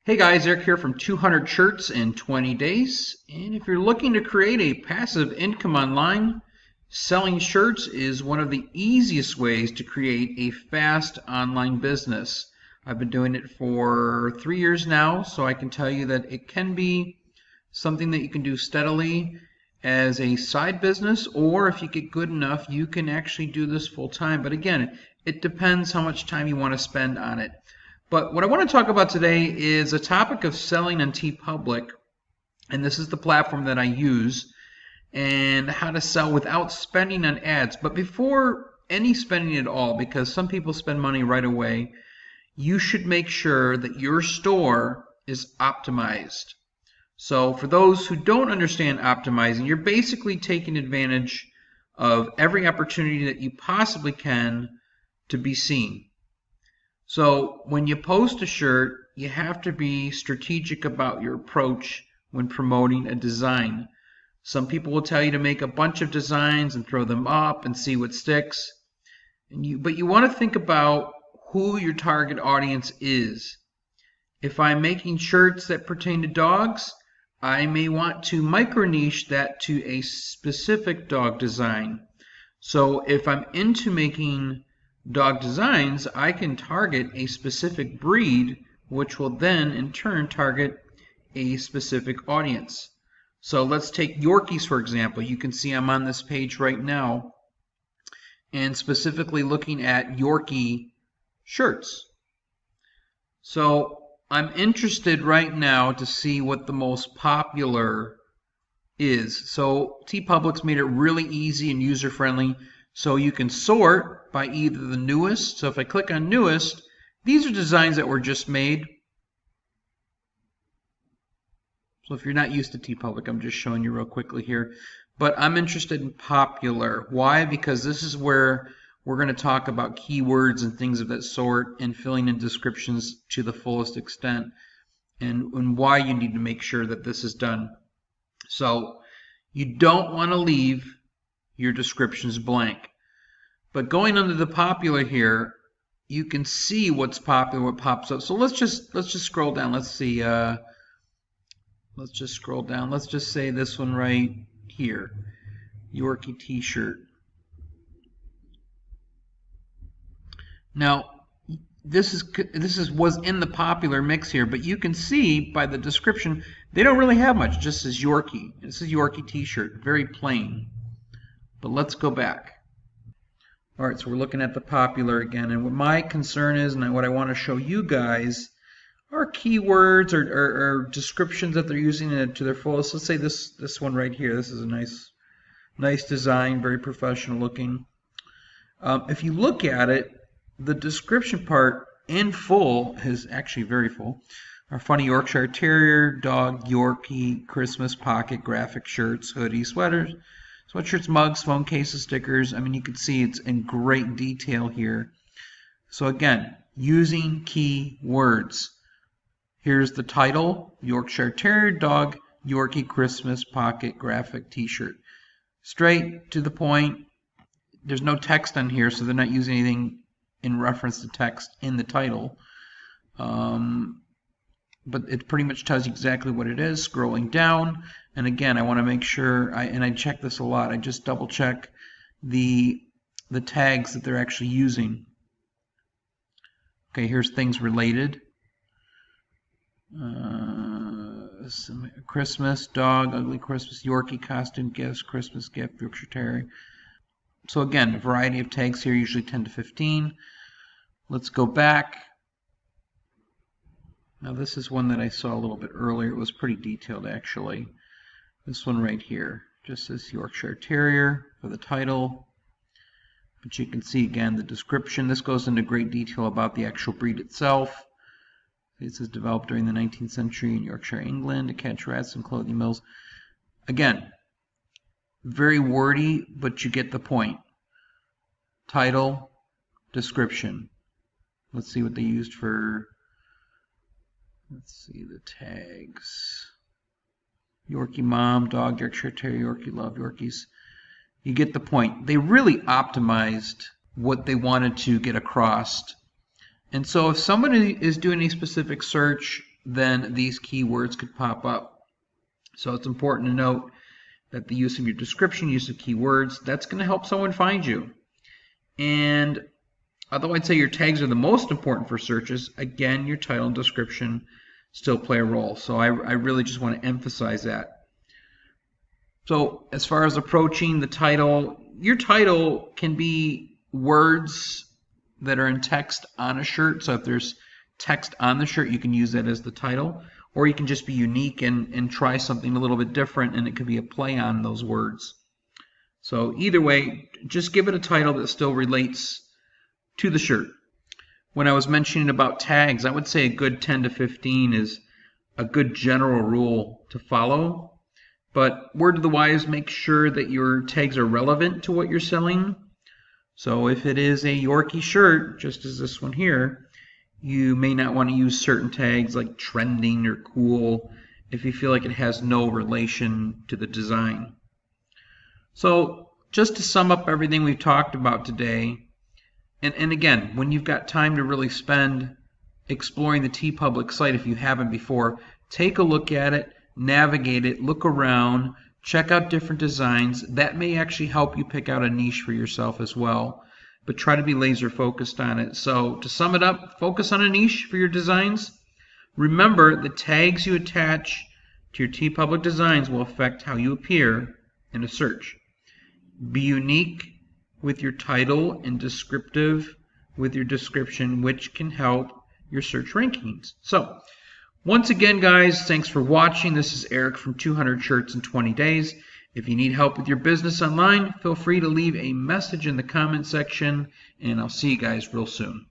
Hey guys, Eric here from 200 Shirts in 20 Days. And if you're looking to create a passive income online, selling shirts is one of the easiest ways to create a fast online business. I've been doing it for 3 years now, so I can tell you that it can be something that you can do steadily as a side business, or if you get good enough, you can actually do this full time. But again, it depends how much time you want to spend on it. But what I want to talk about today is a topic of selling on Teepublic, and this is the platform that I use, and how to sell without spending on ads. But before any spending at all, because some people spend money right away, you should make sure that your store is optimized. So for those who don't understand optimizing, you're basically taking advantage of every opportunity that you possibly can to be seen. So when you post a shirt, you have to be strategic about your approach when promoting a design. Some people will tell you to make a bunch of designs and throw them up and see what sticks. But you want to think about who your target audience is. If I'm making shirts that pertain to dogs, I may want to micro niche that to a specific dog design. So if I'm into making dog designs, I can target a specific breed, which will then in turn target a specific audience. So let's take Yorkies for example. You can see I'm on this page right now and specifically looking at Yorkie shirts. So I'm interested right now to see what the most popular is. So Teepublic's made it really easy and user-friendly. So you can sort by either the newest. So if I click on newest, these are designs that were just made. So if you're not used to Teepublic, I'm just showing you real quickly here. But I'm interested in popular. Why? Because this is where we're going to talk about keywords and things of that sort and filling in descriptions to the fullest extent and why you need to make sure that this is done. So you don't want to leave your descriptions blank. But going under the popular here, you can see what's popular, what pops up. So let's just scroll down. Let's see. Let's just scroll down. Let's just say this one right here, Yorkie T-shirt. Now this was in the popular mix here, but you can see by the description they don't really have much. It just says Yorkie. This is Yorkie T-shirt, very plain. But let's go back. All right, so we're looking at the popular again, and what my concern is, and what I want to show you guys, are keywords or descriptions that they're using it to their fullest. Let's say this one right here. This is a nice design, very professional looking. If you look at it, the description part in full is actually very full. Our funny Yorkshire Terrier, dog, Yorkie, Christmas pocket, graphic shirts, hoodies, sweaters, sweatshirts, mugs, phone cases, stickers. I mean, you can see it's in great detail here. So again, using key words. Here's the title: Yorkshire Terrier, dog, Yorkie, Christmas pocket, graphic T-shirt. Straight to the point. There's no text on here, so they're not using anything in reference to text in the title. But it pretty much tells you exactly what it is. Scrolling down, and again, I want to make sure, I check this a lot, I just double check the tags that they're actually using. Okay, here's things related. Christmas, dog, ugly Christmas, Yorkie, costume, gifts, Christmas gift, Yorkshire Terrier. So again, a variety of tags here, usually 10 to 15. Let's go back. Now this is one that I saw a little bit earlier. It was pretty detailed actually. This one right here just says Yorkshire Terrier for the title. But you can see again the description. This goes into great detail about the actual breed itself. It says developed during the 19th century in Yorkshire, England to catch rats in clothing mills. Again, very wordy, but you get the point. Title, description. Let's see what they used for. Let's see the tags. Yorkie mom, dog, Yorkshire Terrier, Yorkie love, Yorkies. You get the point. They really optimized what they wanted to get across. And so if somebody is doing a specific search, then these keywords could pop up. So it's important to note that the use of your description, use of keywords, that's going to help someone find you. And although I'd say your tags are the most important for searches, again, your title and description still play a role. So I really just want to emphasize that. So as far as approaching the title, your title can be words that are in text on a shirt. So if there's text on the shirt, you can use that as the title. Or you can just be unique and try something a little bit different, and it could be a play on those words. So either way, just give it a title that still relates to the shirt. When I was mentioning about tags, I would say a good 10 to 15 is a good general rule to follow. But word to the wise, make sure that your tags are relevant to what you're selling. So if it is a Yorkie shirt, just as this one here, you may not want to use certain tags like trending or cool if you feel like it has no relation to the design. So just to sum up everything we've talked about today, and again, when you've got time to really spend exploring the Teepublic site, if you haven't before, take a look at it, navigate it, look around, check out different designs. That may actually help you pick out a niche for yourself as well. But try to be laser focused on it. So to sum it up, focus on a niche for your designs. Remember, the tags you attach to your Teepublic designs will affect how you appear in a search. Be unique with your title and descriptive with your description, which can help your search rankings. So once again, guys, thanks for watching. This is Eric from 200 Shirts in 20 Days. If you need help with your business online, feel free to leave a message in the comment section, and I'll see you guys real soon.